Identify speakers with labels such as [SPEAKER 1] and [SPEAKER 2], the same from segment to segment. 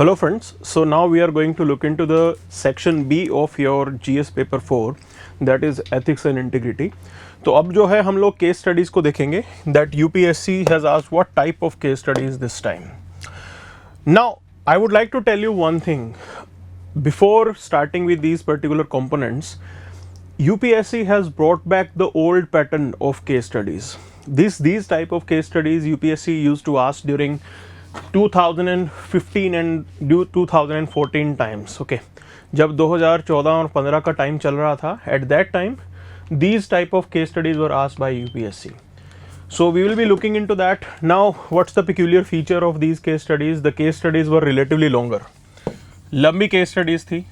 [SPEAKER 1] Hello friends, so now we are going to look into the section B of your GS paper 4, that is ethics and integrity. तो अब जो है हम लोग case studies को देखेंगे that UPSC has asked what type of case studies this time. Now I would like to tell you one thing before starting with these particular components. UPSC has brought back the old pattern of case studies. These type of case studies UPSC used to ask during 2015 and 2014 times. Okay, जब 2014 और 15 का time चल रहा था, at that time these type of case studies were asked by UPSC. So we will be looking into that. Now what's the peculiar feature of these case studies? The case studies were relatively longer. लंबी case studies थी.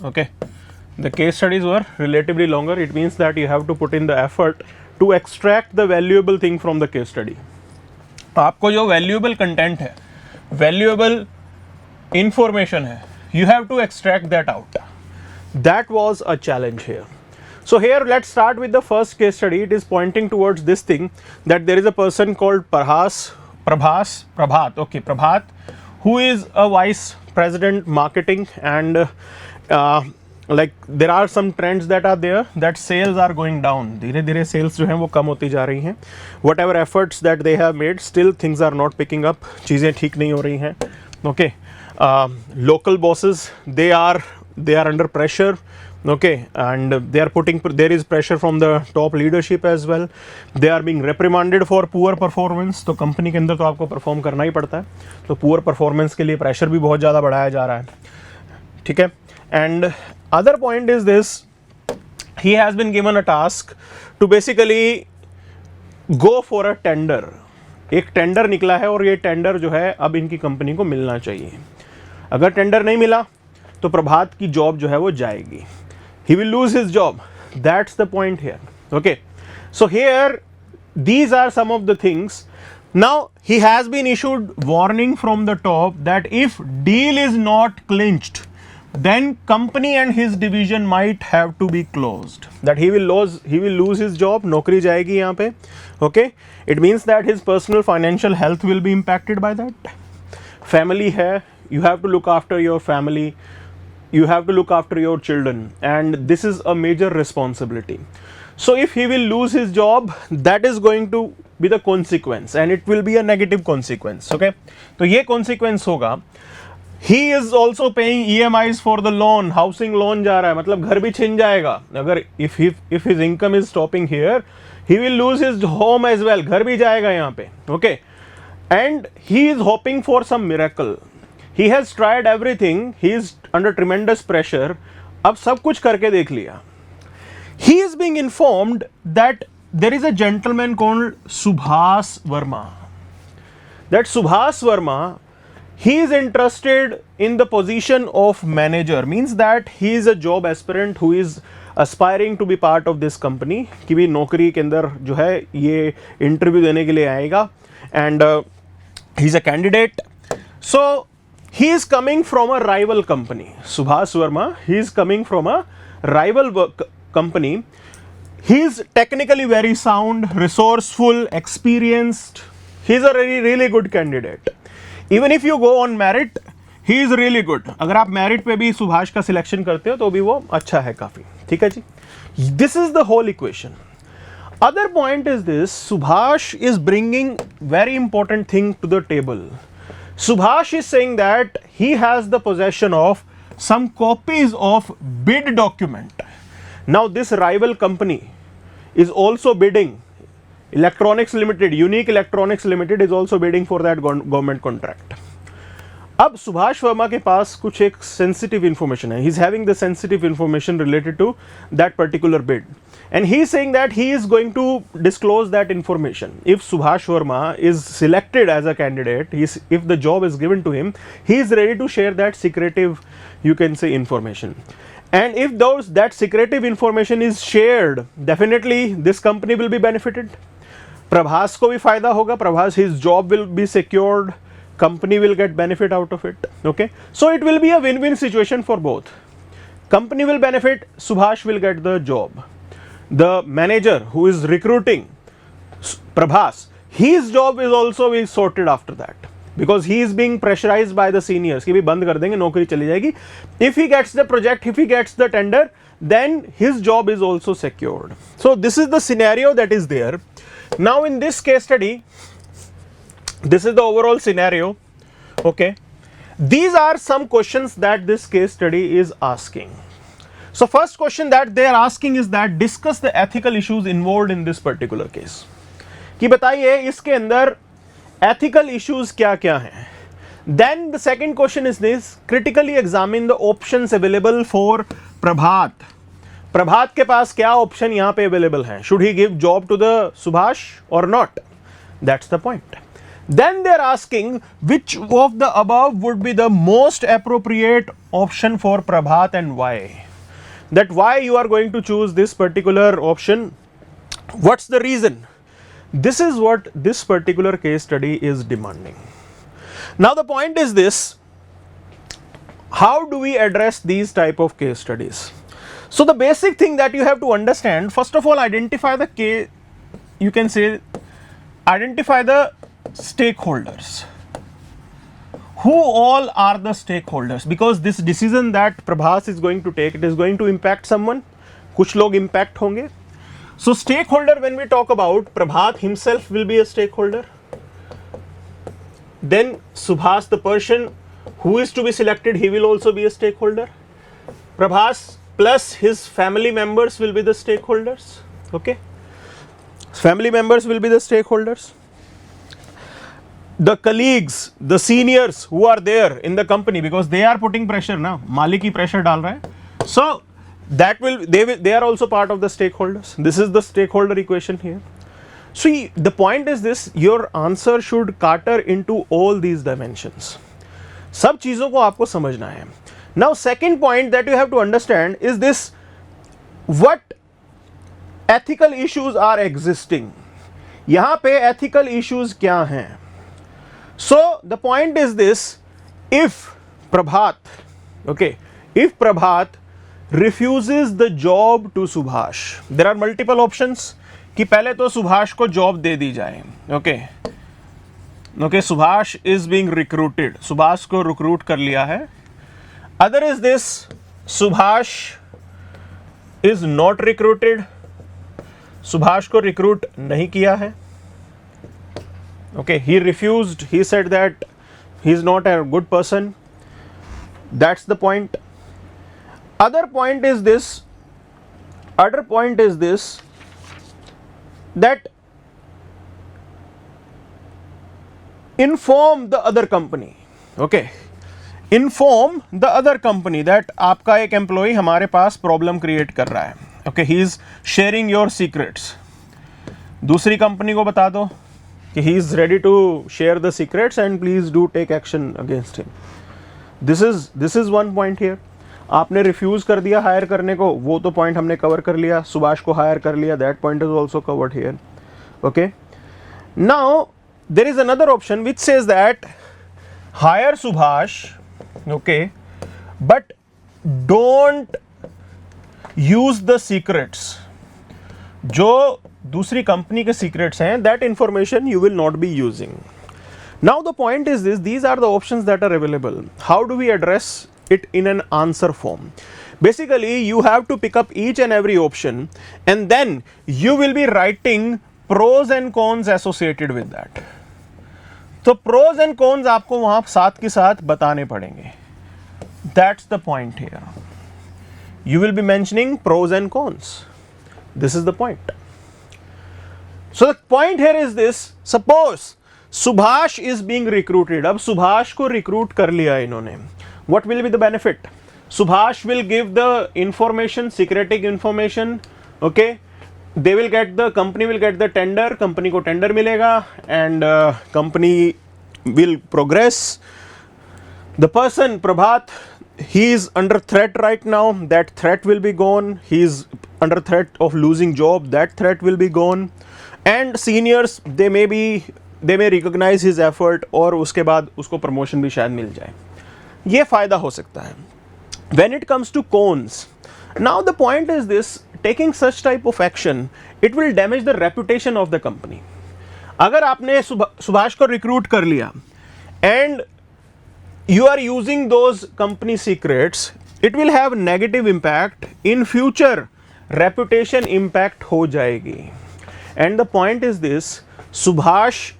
[SPEAKER 1] Okay, the case studies were relatively longer. It means that you have to put in the effort to extract the valuable thing from the case study. आपको जो valuable content है, valuable information है, you have to extract that out. That was a challenge here. So here let's start with the first case study. It is pointing towards this thing that there is a person called Prabhat, who is a vice president marketing, and like there are some trends that are there that sales are going down. धीरे धीरे sales जो हैं वो कम होती जा रही हैं. Whatever efforts that they have made, still things are not picking up. चीज़ें ठीक नहीं हो रही हैं. Okay, local bosses they are under pressure. Okay, and there is pressure from the top leadership as well. They are being reprimanded for poor performance. तो company के अंदर तो आपको परफॉर्म करना ही पड़ता है, तो पुअर परफॉर्मेंस के लिए प्रेशर भी बहुत ज़्यादा बढ़ाया जा रहा है. ठीक है. And other point is this, he has been given a task to basically go for a tender. एक टेंडर निकला है और ये टेंडर जो है अब इनकी कंपनी को मिलना चाहिए. अगर टेंडर नहीं मिला तो प्रभात की जॉब जो है वो जाएगी. He will lose his job. That's the point here. Okay, so here these are some of the things. Now he has been issued warning from the top that if deal is not clinched, then company and his division might have to be closed. That he will lose his job. नौकरी जाएगी यहाँ पे. Okay, it means that his personal financial health will be impacted by that. Family है, you have to look after your family. You have to look after your children, and this is a major responsibility. So if he will lose his job, that is going to be the consequence, and it will be a negative consequence. Okay, तो ये consequence होगा. He is also paying EMIs for the loan. Housing loan जा रहा है, मतलब घर भी छिन जाएगा. अगर if his income is stopping here, he will lose his home as well. घर भी जाएगा यहाँ पे. Okay, and he is hoping for some miracle. He has tried everything. He is under tremendous pressure. अब सब कुछ करके देख लिया. He is being informed that there is a gentleman called Subhas Verma. That Subhas Verma, he is interested in the position of manager. Means that he is a job aspirant who is aspiring to be part of this company. कि भी नौकरी के अंदर जो है ये interview देने के लिए आएगा, and he is a candidate. So he is coming from a rival company. Subhas Verma, he is coming from a rival company. He is technically very sound, resourceful, experienced. He is a really good candidate. Even if you go on merit, he is really good. अगर आप merit पे भी सुभाष का selection करते हो तो भी वो अच्छा है काफ़ी. ठीक है जी. This is the whole equation. Other point is this, Subhash is bringing very important thing to the table. Subhash is saying that he has the possession of some copies of bid document. Now this rival company is also bidding. Electronics Limited, Unique Electronics Limited is also bidding for that government contract. अब सुभाष वर्मा के पास कुछ एक sensitive information है. He is having the sensitive information related to that particular bid, and he is saying that he is going to disclose that information. If Subhash Verma is selected as a candidate, if the job is given to him, he is ready to share that secretive, you can say, information. And if that secretive information is shared, definitely this company will be benefited. Prabhas को भी फायदा होगा. Prabhas, his job will be secured. Company will get benefit out of it. Okay, so it will be a win-win situation for both. Company will benefit, Subhash will get the job. The manager who is recruiting Prabhas, his job is also be sorted after that. because he is being pressurized by the seniors कि भी बंद कर देंगे, नौकरी चली जाएगी. If he gets the project, if he gets the tender, then his job is also secured. So this is the scenario that is there. Now in this case study, this is the overall scenario. Okay, these are some questions that this case study is asking. So first question that they are asking is that discuss the ethical issues involved in this particular case. कि बताइए इसके अंदर ethical issues क्या क्या हैं. Then the second question is this: critically examine the options available for प्रभात. प्रभात के पास क्या option यहाँ पे अवेलेबल हैं? Should he give job to the Subhash or not? That's the point. Then they are asking which of the above would be the most appropriate option for Prabhat and why. That why you are going to choose this particular option, what's the reason? This is what this particular case study is demanding. Now the point is this: how do we address these type of case studies? So the basic thing that you have to understand, first of all, identify the case, you can say identify the stakeholders. Who all are the stakeholders? Because this decision that Prabhas is going to take, it is going to impact someone. कुछ लोग impact होंगे. So stakeholder, when we talk about, Prabhat himself will be a stakeholder. Then Subhas, the person who is to be selected, he will also be a stakeholder. Prabhas plus his family members will be the stakeholders. Okay, family members will be the stakeholders. The colleagues, the seniors who are there in the company, because they are putting pressure now, मालिक ही pressure डाल रहा है. So that they are also part of the stakeholders. This is the stakeholder equation here. See, the point is this: your answer should cater into all these dimensions. सब चीजों को आपको समझना है. Now second point that you have to understand is this: what ethical issues are existing. यहाँ पे ethical issues क्या हैं? So the point is this: if Prabhat, okay, if Prabhat refuses the job to Subhash, there are multiple options कि पहले तो Subhash को job दे दी जाए. Okay, okay, Subhash is being recruited, Subhash को recruit कर लिया है. Other is this: Subhash is not recruited, Subhash को recruit नहीं किया है. Okay, he refused, he said that he is not a good person. That's the point. Other point is this, that inform the other company. Okay, inform the other company that आपका एक employee हमारे पास problem create कर रहा है. Okay, he is sharing your secrets. दूसरी company को बता दो कि he is ready to share the secrets and please do take action against him. This is one point here. आपने refuse कर दिया hire करने को, वो तो point हमने cover कर लिया. सुभाष को hire कर लिया, that point is also covered here. Okay. Now there is another option which says that hire Subhash, okay, but don't use the secrets. जो दूसरी कंपनी के सीक्रेट्स हैं, that information you will not be using. Now the point is this: these are the options that are available. How do we address it in an answer form? Basically, you have to pick up each and every option, and then you will be writing pros and cons associated with that. तो pros and cons आपको वहां साथ के साथ बताने पड़ेंगे. That's the point here. You will be mentioning pros and cons. This is the point. So the point here is this: suppose Subhash is being recruited. अब Subhash को recruit कर लिया इन्होंने. What will be the benefit? Subhash will give the information, secretic information. Okay, they will get the company will get the tender. Company को tender मिलेगा and company will progress. The person Prabhat, he is under threat right now. That threat will be gone. He is under threat of losing job. That threat will be gone. And seniors, they may recognize his effort और उसके बाद उसको promotion भी शायद मिल जाए. ये फायदा हो सकता है. When it comes to cons, now the point is this: taking such type of action, it will damage the reputation of the company. अगर आपने सुभाष को recruit कर लिया and you are using those company secrets, it will have negative impact in future, reputation impact हो जाएगी. And the point is this, Subhash,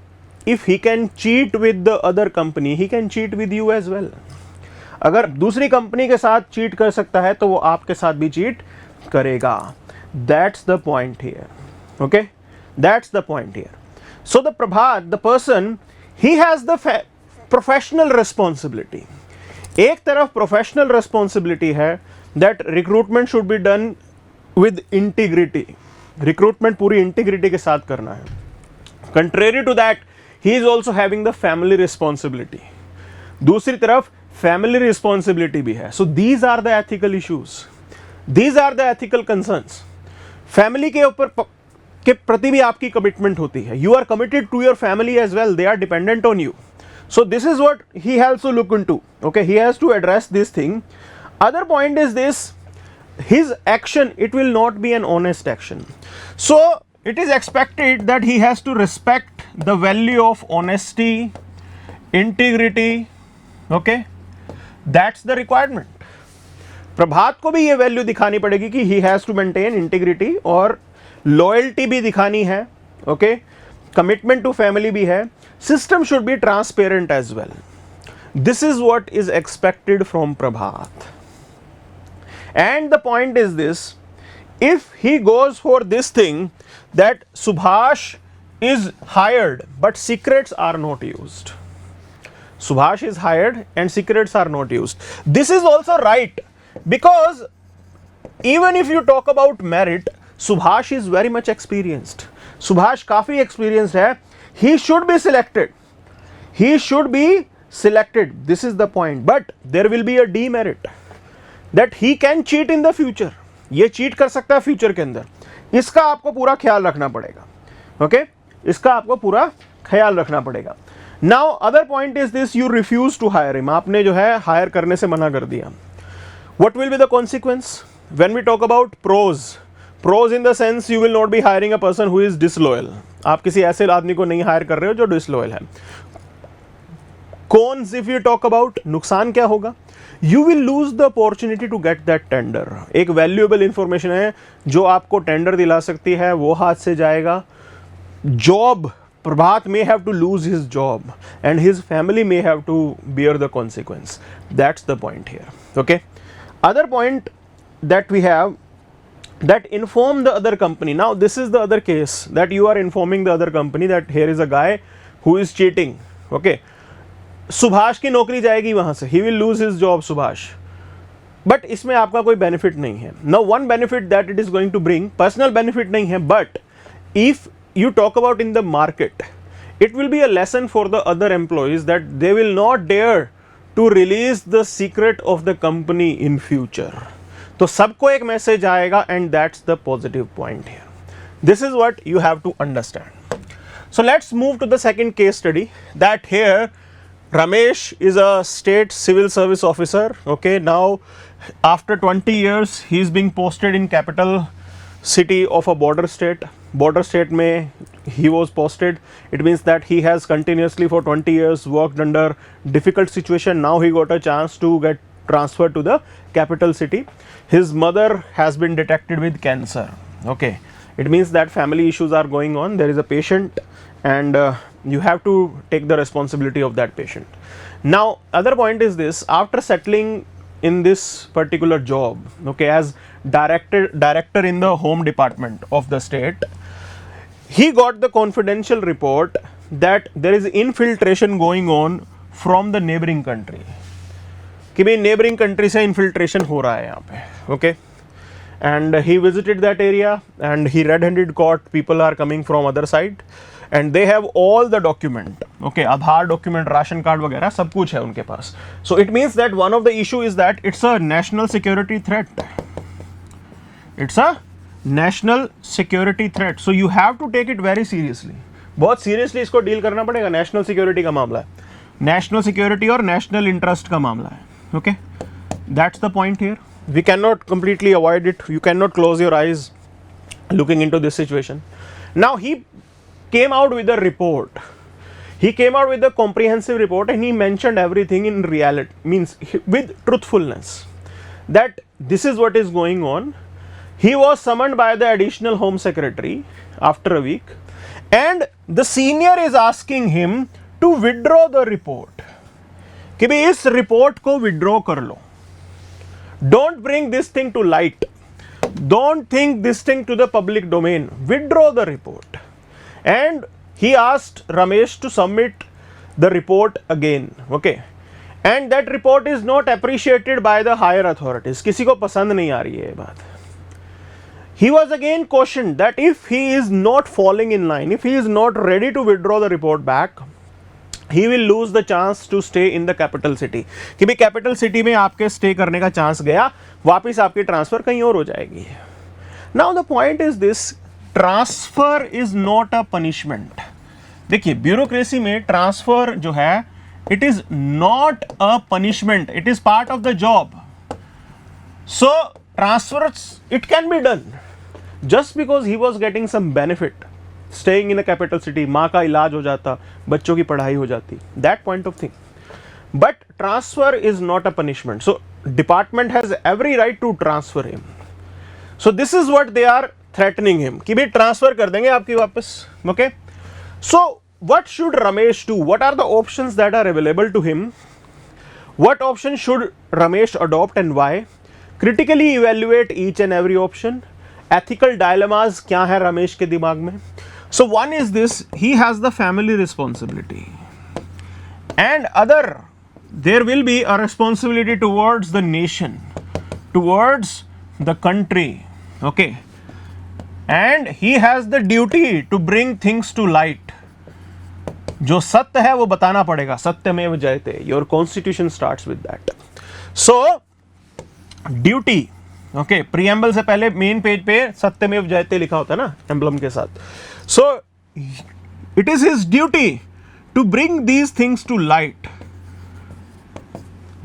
[SPEAKER 1] if he can cheat with the other company, he can cheat with you as well. अगर दूसरी company के साथ cheat कर सकता है तो वो आपके साथ भी चीट करेगा. That's the point here. Okay, that's the point here. So the Prabhat, the person, he has the professional responsibility. एक तरफ professional responsibility है that recruitment should be done with integrity. Recruitment पूरी integrity के साथ करना है. Contrary to that, he is also having the family responsibility. दूसरी तरफ family responsibility भी है. So these are the ethical issues. These are the ethical concerns. Family के ऊपर के प्रति भी आपकी commitment होती है. You are committed to your family as well. They are dependent on you. So this is what he has to look into. Okay, he has to address this thing. Other point is this, his action, it will not be an honest action. So it is expected that he has to respect the value of honesty, integrity. Okay, that's the requirement. प्रभात को भी ये value दिखानी पड़ेगी कि he has to maintain integrity और loyalty भी दिखानी है. Okay, commitment to family भी है. System should be transparent as well. This is what is expected from Prabhat. And the point is this, if he goes for this thing that Subhash is hired but secrets are not used. Subhash is hired and secrets are not used. This is also right, because even if you talk about merit, Subhash is very much experienced. Subhash काफी experienced है. He should be selected. He should be selected. This is the point. But there will be a demerit that he can cheat in the future. ये cheat कर सकता है future के अंदर. इसका आपको पूरा ख्याल रखना पड़ेगा. Okay? इसका आपको पूरा ख्याल रखना पड़ेगा. Now other point is this, you refuse to hire him. आपने जो है hire करने से मना कर दिया. What will be the consequence? When we talk about pros in the sense you will not be hiring a person who is disloyal. आप किसी ऐसे आदमी को नहीं हायर कर रहे हो जो डिसलॉयल है. Cons if you talk about, नुकसान क्या होगा? You will lose the opportunity to get that tender. एक वैल्यूएबल इंफॉर्मेशन है जो आपको टेंडर दिला सकती है, वो हाथ से जाएगा. Job, Prabhat may have to lose his job and his family may have to bear the consequence. That's the point here. Okay. Other point that we have, that inform the other company. Now this is the other case, that you are informing the other company that here is a guy who is cheating. Okay, Subhash की नौकरी जाएगी वहां से. He will lose his job, Subhash. But इसमें आपका कोई benefit नहीं है. Now one benefit that it is going to bring, personal benefit नहीं है, but if you talk about in the market, it will be a lesson for the other employees that they will not dare to release the secret of the company in future. तो सबको एक message आएगा and that's the positive point here. This is what you have to understand. So let's move to the second case study, that here Ramesh is a state civil service officer. Okay, now after 20 years he is being posted in capital city of a border state. Border state में he was posted. It means that he has continuously for 20 years worked under difficult situation. Now he got a chance to get transferred to the capital city. His mother has been detected with cancer. Okay, it means that family issues are going on. There is a patient and you have to take the responsibility of that patient. Now other point is this, after settling in this particular job, okay, as director in the home department of the state, he got the confidential report that there is infiltration going on from the neighboring country. कि भाई neighboring country से infiltration हो रहा है यहाँ पे. Okay, and he visited that area and he red-handed caught people are coming from other side and they have all the document. Okay, Aadhaar document, ration card वगैरह सब कुछ है उनके पास. So it means that one of the issue is that it's a national security threat. It's a national security threat. So you have to take it very seriously. बहुत seriously इसको deal करना पड़ेगा. National security का मामला है. National security और national interest का मामला है. Okay, that's the point here. We cannot completely avoid it. You cannot close your eyes looking into this situation. Now he came out with a report. He came out with a comprehensive report and he mentioned everything in reality, means with truthfulness, that this is what is going on. He was summoned by the additional home secretary after a week, and the senior is asking him to withdraw the report, कि भाई इस report को withdraw कर लो, don't bring this thing to light, don't think this thing to the public domain, withdraw the report. And he asked Ramesh to submit the report again, okay, and that report is not appreciated by the higher authorities, किसी को पसंद नहीं आ रही है ये बात. He was again cautioned that if he is not falling in line, if he is not ready to withdraw the report back, he will lose the chance to stay in the capital city. कि भी capital city में आपके stay करने का chance गया, वापिस आपकी transfer कहीं और हो जाएगी. Now the point is this, transfer is not a punishment. देखिए ब्यूरोक्रेसी में ट्रांसफर जो है, it is not a punishment, it is part of the job. So transfers, it can be done just because he was getting some benefit staying in a capital city. माँ का इलाज हो जाता, बच्चों की पढ़ाई हो जाती, that point of thing. But transfer is not a punishment. So department has every right to transfer him. So this is what they are threatening him, कि भी transfer कर देंगे आपकी वापस. Okay. So what should Ramesh do? What are the options that are available to him? What option should Ramesh adopt and why? Critically evaluate each and every option. Ethical dilemmas क्या है रमेश के दिमाग में? So one is this, he has the family responsibility, and other, there will be a responsibility towards the nation, towards the country, okay, and he has the duty to bring things to light. जो सत्य है वो बताना पड़ेगा, सत्यमेव जयते, your constitution starts with that. So duty, okay, preamble से पहले मेन पेज पे सत्यमेव जयते लिखा होता है ना एम्बलम के साथ. So it is his duty to bring these things to light.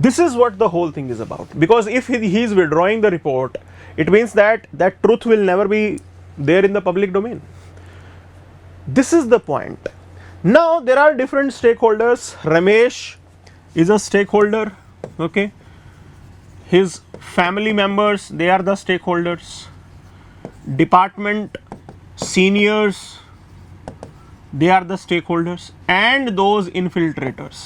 [SPEAKER 1] This is what the whole thing is about, because if he is withdrawing the report, it means that truth will never be there in the public domain. This is the point. Now there are different stakeholders. Ramesh is a stakeholder, okay, his family members, they are the stakeholders, department seniors, they are the stakeholders, and those infiltrators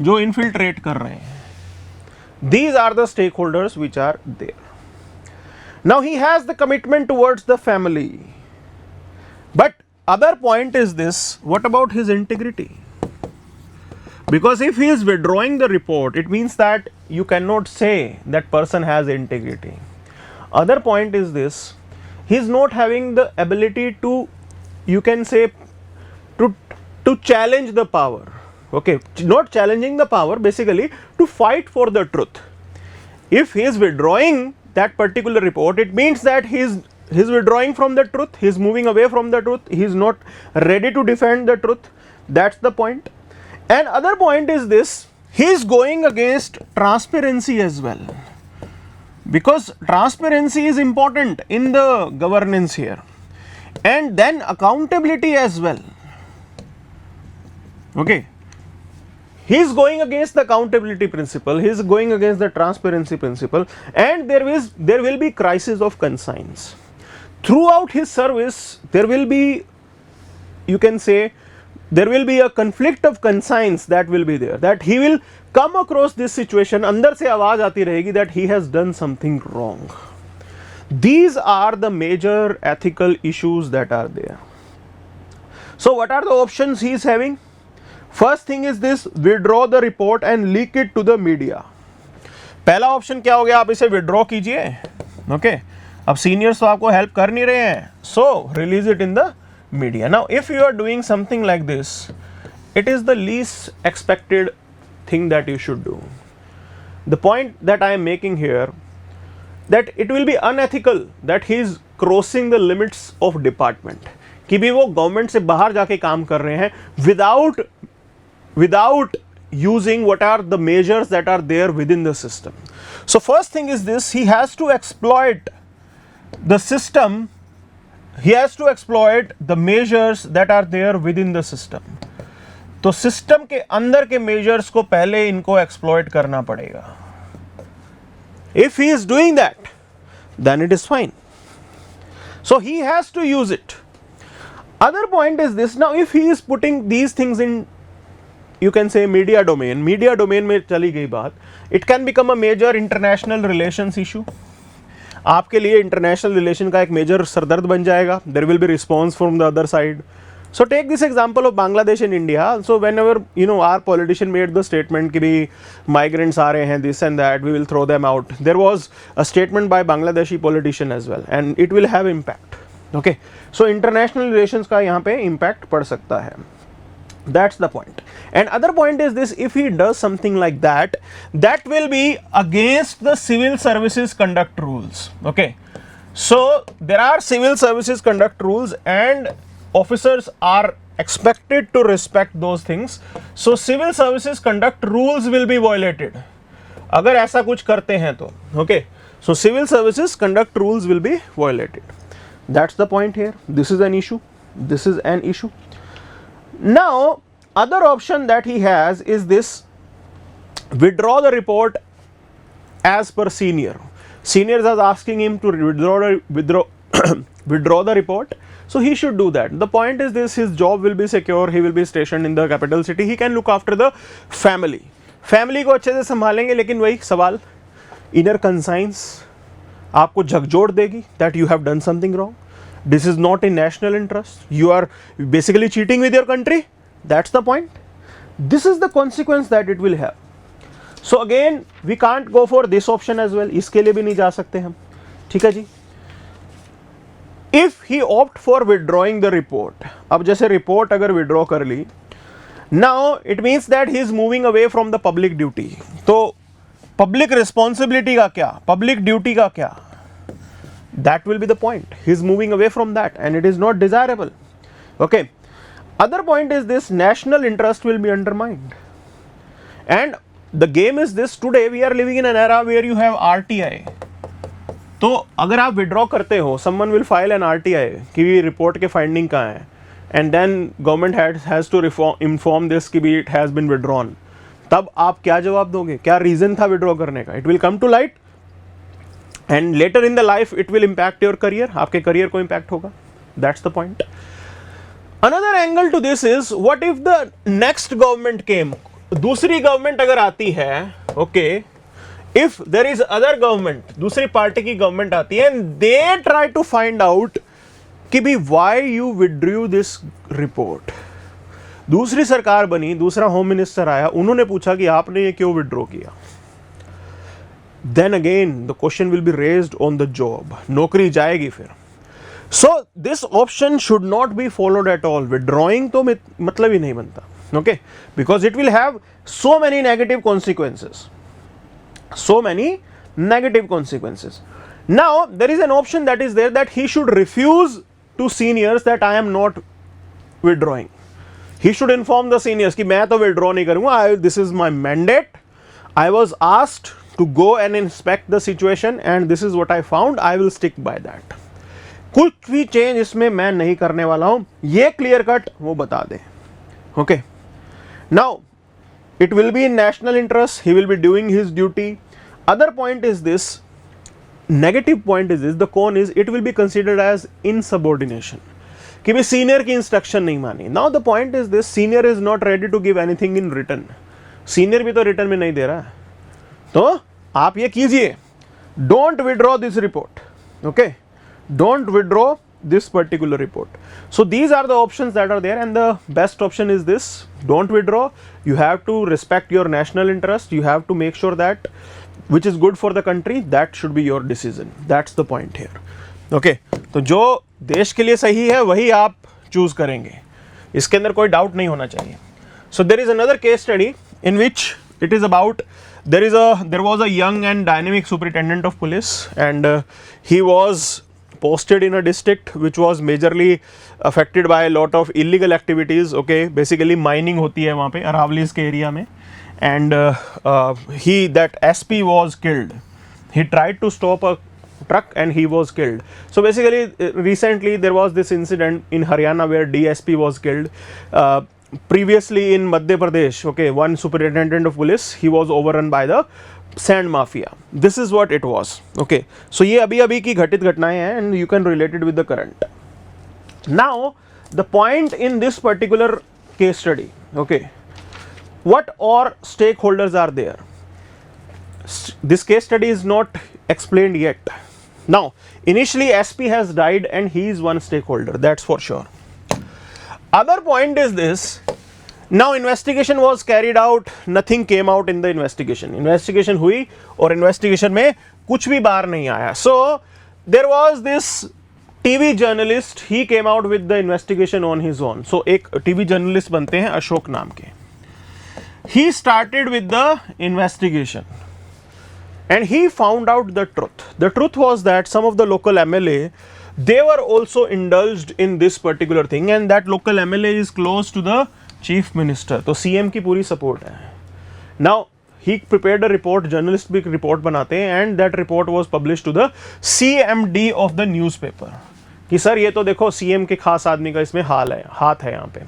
[SPEAKER 1] जो infiltrate कर रहे हैं, these are the stakeholders which are there. Now he has the commitment towards the family, but other point is this, what about his integrity? Because if he is withdrawing the report, it means that you cannot say that person has integrity. Other point is this, he is not having the ability to, you can say, to challenge the power, okay, not challenging the power, basically to fight for the truth. If he is withdrawing that particular report, it means that he is withdrawing from the truth, he is moving away from the truth, he is not ready to defend the truth. That's the point. And other point is this, he is going against transparency as well, because transparency is important in the governance here, and then accountability as well, okay. He is going against the accountability principle, he is going against the transparency principle, and there will be crisis of conscience. Throughout his service, there will be, you can say, there will be a conflict of conscience that will be there, that he will come across this situation, अंदर से आवाज आती रहेगी that he has done something wrong. These are the major ethical issues that are there. So what are the options he is having? First thing is this, withdraw the report and leak it to the media. पहला option क्या हो गया, आप इसे withdraw कीजिए, okay, अब seniors तो आपको हेल्प कर नहीं रहे हैं, so release it in the media. Now if you are doing something like this, it is the least expected thing that you should do. The point that I am making here, that it will be unethical that he is crossing the limits of department, कि भी वो government से बाहर जाके काम कर रहे हैं without using what are the measures that are there within the system. So first thing is this, he has to exploit the system, he has to exploit the measures that are there within the system. तो system के अंदर के measures को पहले इनको exploit करना पड़ेगा. If he is doing that, then it is fine. So he has to use it. Other point is this, now if he is putting these things in, you can say media domain में चली गई बात, it can become a major international relations issue. आपके लिए international relation का एक major सरदर्द बन जाएगा. There will be response from the other side. So take this example of Bangladesh and India. So whenever our politician made the statement कि भी migrants आ रहे हैं, this and that, we will throw them out. There was a statement by Bangladeshi politician as well, and it will have impact. Okay, so international relations का यहाँ पे impact पड़ सकता है. That's the point. And other point is this: if he does something like that, that will be against the civil services conduct rules. Okay, so there are civil services conduct rules, and officers are expected to respect those things. So civil services conduct rules will be violated अगर ऐसा कुछ करते हैं तो. Okay, so civil services conduct rules will be violated. That's the point here. This is an issue. This is an issue. Now other option that he has is this: withdraw the report as per senior. Seniors are asking him to withdraw the report. So he should do that. The point is this: his job will be secure, he will be stationed in the capital city, he can look after the family. Family को अच्छे से संभालेंगे, लेकिन वही सवाल, inner conscience आपको झकझोर देगी that you have done something wrong. This is not in national interest. You are basically cheating with your country. That's the point. This is the consequence that it will have. So again, we can't go for this option as well. इसके लिए भी नहीं जा सकते हम. ठीक है जी. If he opt for withdrawing the report, अब जैसे report अगर withdraw कर ली, now it means that he is moving away from the public duty. तो public responsibility का क्या, public duty का क्या, that will be the point. He is moving away from that, and it is not desirable. Okay. Other point is this: national interest will be undermined. And the game is this: today we are living in an era where you have RTI. तो अगर आप withdraw करते हो, someone will file an RTI कि report के finding कहाँ है, and then government has to inform this कि भी it has been withdrawn. तब आप क्या जवाब दोगे, क्या रीजन था विड्रॉ करने का? It will come to light, and later in the life it will impact your career. आपके करियर को impact होगा. That's the point. Another angle to this is, what if the next government came? दूसरी government अगर आती है, okay, if there is other government, दूसरी party की government आती है, and they try to find out कि भी why you withdrew this report. दूसरी सरकार बनी, दूसरा होम मिनिस्टर आया, उन्होंने पूछा कि आपने ये क्यों विड्रॉ किया. Then again the question will be raised on the job. नौकरी जाएगी फिर. So this option should not be followed at all. Withdrawing तो मतलब ही नहीं बनता. Okay, because it will have so many negative consequences. So many negative consequences. Now there is an option that is there, that he should refuse to seniors that I am not withdrawing. He should inform the seniors कि मैं तो withdraw नहीं करूँगा. This is my mandate. I was asked to go and inspect the situation, and this is what I found. I will stick by that. कुछ भी change इसमें मैं नहीं करने वाला हूँ, ये क्लियर कट वो बता दे. Okay. Now it will be in national interest, he will be doing his duty. Other point is this, negative point is this, the con is it will be considered as insubordination, कि भी senior की instruction नहीं मानी. Now the point is this, senior is not ready to give anything in written. Senior भी तो written में नहीं दे रहा है, तो आप ये कीजिए, don't withdraw this report. Okay, don't withdraw this particular report. So these are the options that are there, and the best option is this: don't withdraw. You have to respect your national interest. You have to make sure that which is good for the country, that should be your decision. That's the point here. Okay, तो जो देश के लिए सही है वही आप choose करेंगे, इसके अंदर कोई डाउट नहीं होना चाहिए. So there is another case study in which it is about, there was a young and dynamic superintendent of police, and he was posted in a district which was majorly affected by a lot of illegal activities. Okay, basically mining होती है वहाँ पे अरावलीज के area में, and that SP was killed. He tried to stop a truck and he was killed. So basically recently there was this incident in Haryana where DSP was killed. previously in Madhya Pradesh, okay, one superintendent of police, he was overrun by the sand mafia. This is what it was. Okay, so ये अभी अभी की घटित घटनाएं हैं and you can relate it with the current. Now the point in this particular case study, okay, what all stakeholders are there? This case study is not explained yet. Now initially SP has died and he is one stakeholder, that's for sure. Other point is this, now investigation was carried out, nothing came out in the investigation. Investigation हुई और investigation में कुछ भी बाहर नहीं आया. So there was this TV journalist, he came out with the investigation on his own. So एक TV journalist बनते हैं अशोक नाम के. He started with the investigation and he found out the truth. The truth was that some of the local MLA, they were also indulged in this particular thing and that local MLA is close to the chief minister. तो CM की पूरी support है. Now he prepared a report, journalist भी report बनाते हैं and that report was published to the CMD of the newspaper. कि sir ये तो देखो CM के खास आदमी का इसमें हाथ है यहाँ पे.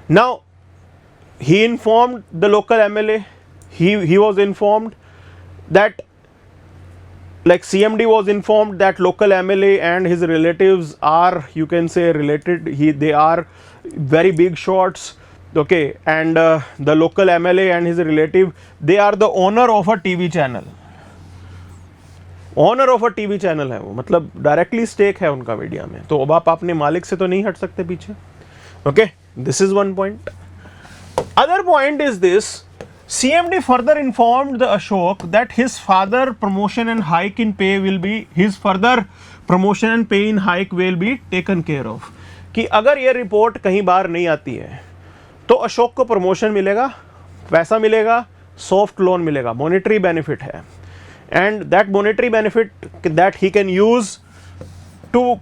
[SPEAKER 1] Now he informed the local MLA, he was informed that, like CMD was informed that local MLA and his relatives are, you can say, related, they are very big shots, okay, and the local MLA and his relative, they are the owner of a TV channel. Owner of a TV channel है वो, मतलब directly stake है उनका media में, तो अब आप अपने मालिक से तो नहीं हट सकते पीछे. Okay, this is one point. Other point is this, CMD further informed the Ashok that his further promotion and hike in pay will be, his further promotion and pay in hike will be taken care of. कि अगर ये report कहीं बाहर नहीं आती है तो अशोक को प्रमोशन मिलेगा, पैसा मिलेगा, सॉफ्ट लोन मिलेगा, मॉनेटरी बेनिफिट है. And that monetary benefit that he can use to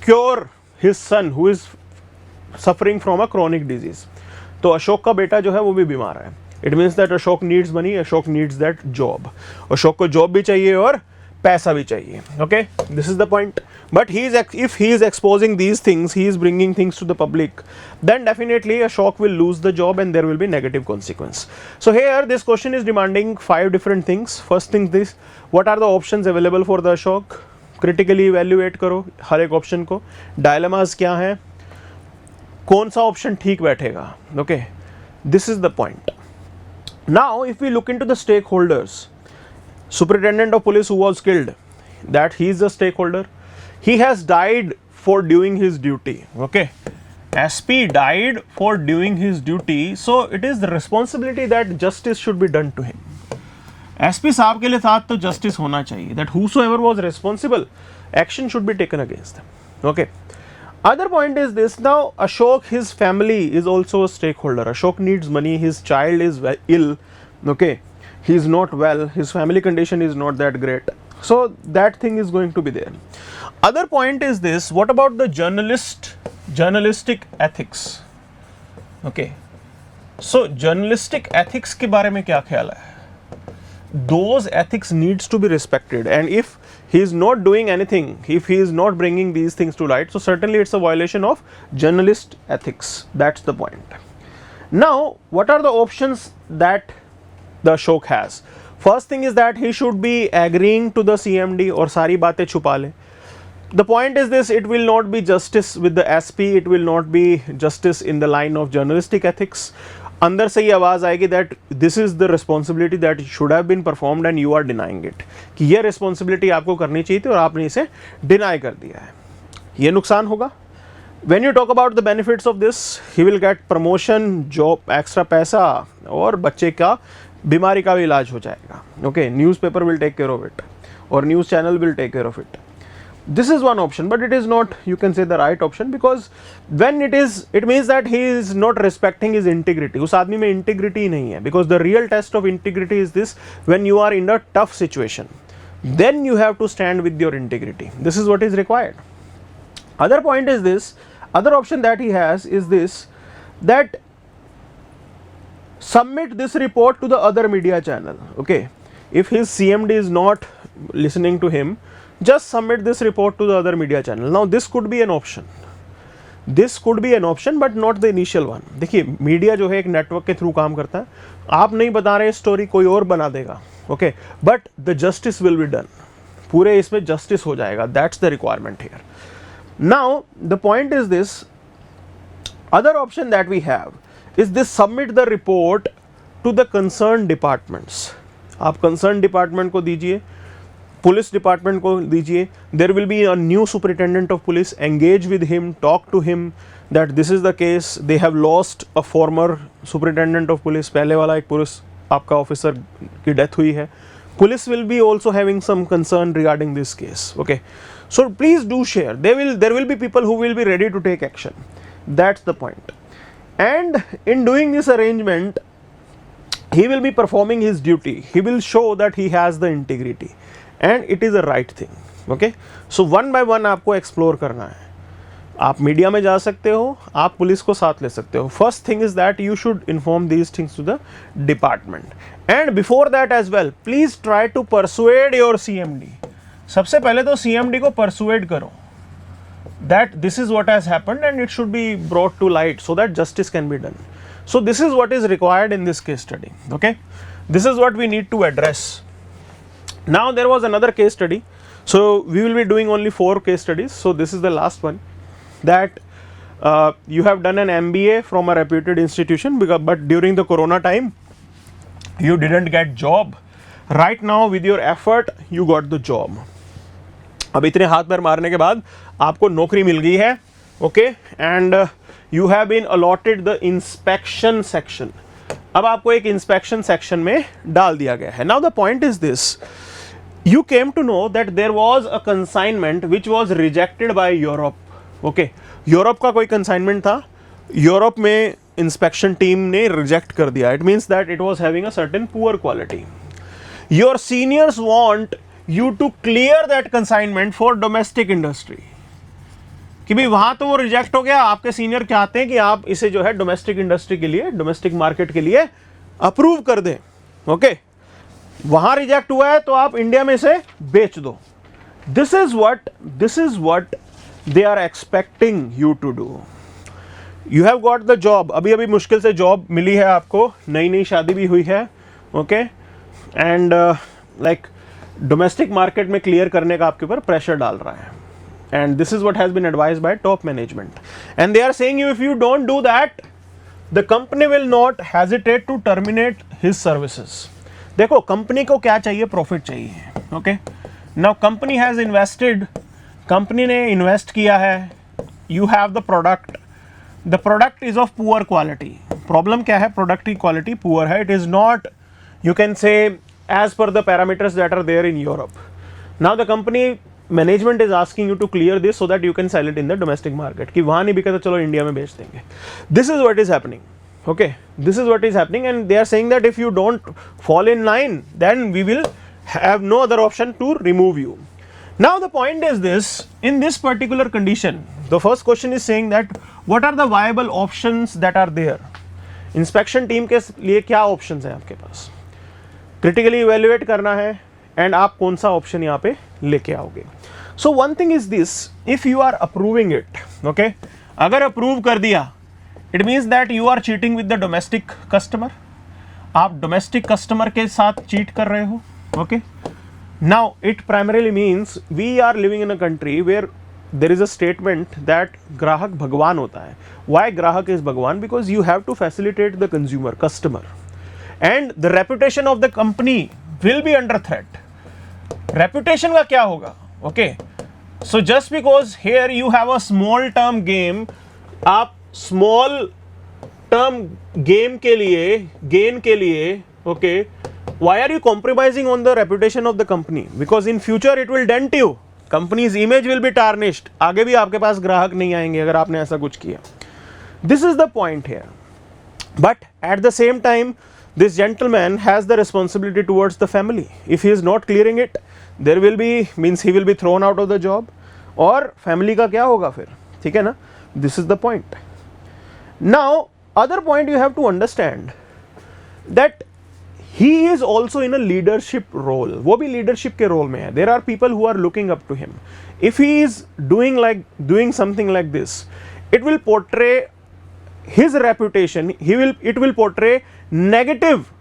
[SPEAKER 1] cure his son who is suffering from a chronic disease. तो अशोक का बेटा जो है वो भी बीमार है. It means that Ashok needs money, Ashok needs that job. Ashok को जॉब भी चाहिए और पैसा भी चाहिए. Okay, this is the point. But if he is exposing these things, he is bringing things to the public, then definitely Ashok will lose the job and there will be negative consequence. So here this question is demanding 5 different things. First thing this, what are the options available for the Ashok? Critically evaluate करो हर एक option को. Dilemmas क्या हैं, कौन सा option ठीक बैठेगा. Okay, this is the point. Now if we look into the stakeholders, superintendent of police who was killed, that he is a stakeholder. He has died for doing his duty. Okay, SP died for doing his duty, so it is the responsibility that justice should be done to him. SP साहब के लिए साथ तो justice होना चाहिए, that whosoever was responsible, action should be taken against them. Okay. Other point is this, now Ashok, his family is also a stakeholder. Ashok needs money, his child is ill, okay, he is not well, his family condition is not that great, so that thing is going to be there. Other point is this, what about the journalistic ethics? Okay, so journalistic ethics के बारे में क्या ख्याल है? Those ethics needs to be respected, and if he is not doing anything, if he is not bringing these things to light, so certainly it's a violation of journalist ethics. That's the point. Now what are the options that the Ashok has? First thing is that he should be agreeing to the CMD और सारी बातें छुपा ले. The point is this, it will not be justice with the SP, it will not be justice in the line of journalistic ethics. अंदर से ये आवाज़ आएगी that this is the responsibility that should have been performed and you are denying it. कि ये responsibility आपको करनी चाहिए थी और आपने इसे deny कर दिया है. ये नुकसान होगा. When you talk about the benefits of this, he will get promotion, job, extra पैसा और बच्चे का बीमारी का भी इलाज हो जाएगा. Okay, newspaper will take care of it or news channel will take care of it. This is one option, but it is not, you can say, the right option, because when it means that he is not respecting his integrity. उस आदमी में integrity नहीं है, because the real test of integrity is this, when you are in a tough situation, then you have to stand with your integrity. This is what is required. Other point is this, other option that he has is this, that submit this report to the other media channel. Okay, if his CMD is not listening to him, just submit this report to the other media channel. Now this could be an option. This could be an option but not the initial one. देखिए media जो है एक network के through काम करता है, आप नहीं बता रहे स्टोरी, कोई और बना देगा, okay, but the justice will be done, पूरे इसमें जस्टिस हो जाएगा, that's the requirement here. Now the point is this, other option that we have is this, submit the report to the concern departments. आप concern department को दीजिए, police department को दीजिए, there will be a new superintendent of police, engage with him, talk to him that this is the case, they have lost a former superintendent of police, पहले वाला एक police आपका officer की death हुई है, police will be also having some concern regarding this case, okay, so please do share, there will be people who will be ready to take action, that's the point. And in doing this arrangement he will be performing his duty, he will show that he has the integrity and it is a right thing, okay, so one by one आपको explore करना है। आप media में जा सकते हो, आप police को साथ ले सकते हो। First thing is that you should inform these things to the department and before that as well please try to persuade your CMD। सबसे पहले तो CMD को परसुएड करो that this is what has happened and it should be brought to light so that justice can be done. So this is what is required in this case study, okay, this is what we need to address. Now there was another case study, so we will be doing only 4 case studies, so this is the last one, that you have done an MBA from a reputed institution but during the corona time you didn't get job. Right now with your effort you got the job. अब इतने हाथ पैर मारने के बाद आपको नौकरी मिल गई है, okay, and you have been allotted the inspection section. अब आपको एक इंस्पेक्शन सेक्शन में डाल दिया गया है। Now the point is this, you came to know that there was a consignment which was rejected by Europe, okay, Europe का कोई कंसाइनमेंट था, यूरोप में इंस्पेक्शन टीम ने रिजेक्ट कर दिया। It means that it was having a certain poor quality. Your seniors want you to clear that consignment for domestic industry, कि भाई वहां तो वो रिजेक्ट हो गया, आपके सीनियर चाहते हैं कि आप इसे जो है डोमेस्टिक इंडस्ट्री के लिए, डोमेस्टिक मार्केट के लिए अप्रूव कर दें, ओके, वहां रिजेक्ट हुआ है तो आप इंडिया में इसे बेच दो। This is what they are expecting you to do. You have got the job, अभी अभी मुश्किल से जॉब मिली है आपको, नई नई शादी भी हुई है, okay, and like domestic market में क्लियर करने का आपके ऊपर प्रेशर डाल रहा है, and this is what has been advised by top management and they are saying you if you don't do that the company will not hesitate to terminate his services. देखो company को क्या चाहिए, profit चाहिए, okay, now company has invested, company ने invest किया है, you have the product is of poor quality. Problem क्या है, प्रोडक्ट की क्वालिटी पुअर है, it is not, you can say, as per the parameters that are there in Europe. Now the company management is asking you to clear this so that you can sell it in the domestic market, कि वहाँ नहीं बिका तो चलो India में बेच देंगे। This is what is happening, okay, this is what is happening and they are saying that if you don't fall in line then we will have no other option to remove you. Now the point is this, in this particular condition the first question is saying that what are the viable options that are there। Inspection team के लिए क्या options हैं आपके पास, critically evaluate करना है and आप कौन सा ऑप्शन यहाँ पे लेके आओगे। So one thing is this, if you are approving it, okay, अगर अप्रूव कर दिया it means that you are cheating with the domestic customer, आप डोमेस्टिक कस्टमर के साथ चीट कर रहे हो, okay. Now it primarily means we are living in a country where there is a statement that ग्राहक भगवान होता है। Why ग्राहक is भगवान? Because you have to facilitate the consumer, customer, and the reputation of the company will be under threat. Reputation का क्या होगा? Okay, so just because here you have a small term game, आप small term game के लिए, gain के लिए, okay, why are you compromising on the reputation of the company? Because in future it will dent you. Companies image will be tarnished, आगे भी आपके पास ग्राहक नहीं आएंगे अगर आपने ऐसा कुछ किया। This is the point here, but at the same time this gentleman has the responsibility towards the family. If he is not clearing it there will be, means he will be thrown out of the job, और family का क्या होगा फिर, ठीक है ना। This is the point. Now other point you have to understand that he is also in a leadership role, वो भी leadership के role में है। There are people who are looking up to him. If he is doing something like this it will portray his reputation, it will portray negative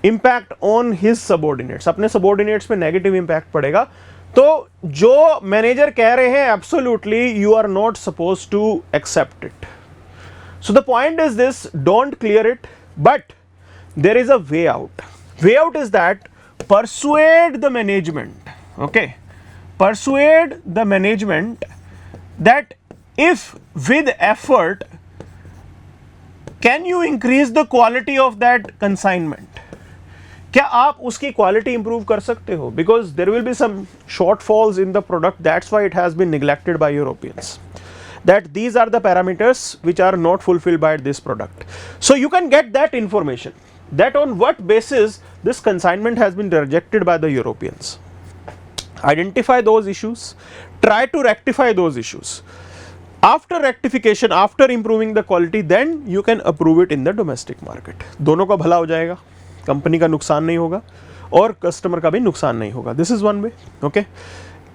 [SPEAKER 1] impact on his subordinates. अपने subordinates पे negative impact पड़ेगा. तो जो manager कह रहे हैं absolutely you are not supposed to accept it. So the point is this, don't clear it, but there is a way out. Way out is that persuade the management, okay? Persuade the management that if with effort, can you increase the quality of that consignment? क्या आप उसकी quality improve कर सकते हो? Because there will be some shortfalls in the product, that's why it has been neglected by Europeans, that these are the parameters which are not fulfilled by this product. So you can get that information, that on what basis this consignment has been rejected by the Europeans. Identify those issues, try to rectify those issues. After rectification, after improving the quality, then you can approve it in the domestic market. दोनों का भला हो जाएगा, company का नुकसान नहीं होगा और कस्टमर का भी नुकसान नहीं होगा. This is one way. Okay,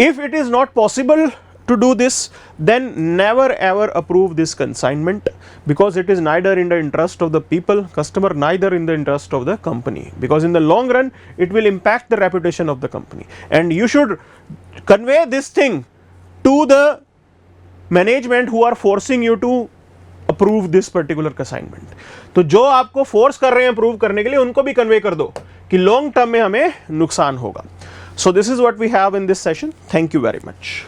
[SPEAKER 1] if it is not possible to do this, then never ever approve this consignment, because it is neither in the interest of the people, customer, neither in the interest of the company, because in the long run it will impact the reputation of the company. And you should convey this thing to the management who are forcing you to approve this particular consignment. तो जो आपको force कर रहे हैं approve करने के लिए, उनको भी कन्वे कर दो कि लॉन्ग टर्म में हमें नुकसान होगा. So this is what we have in this session. Thank you very much.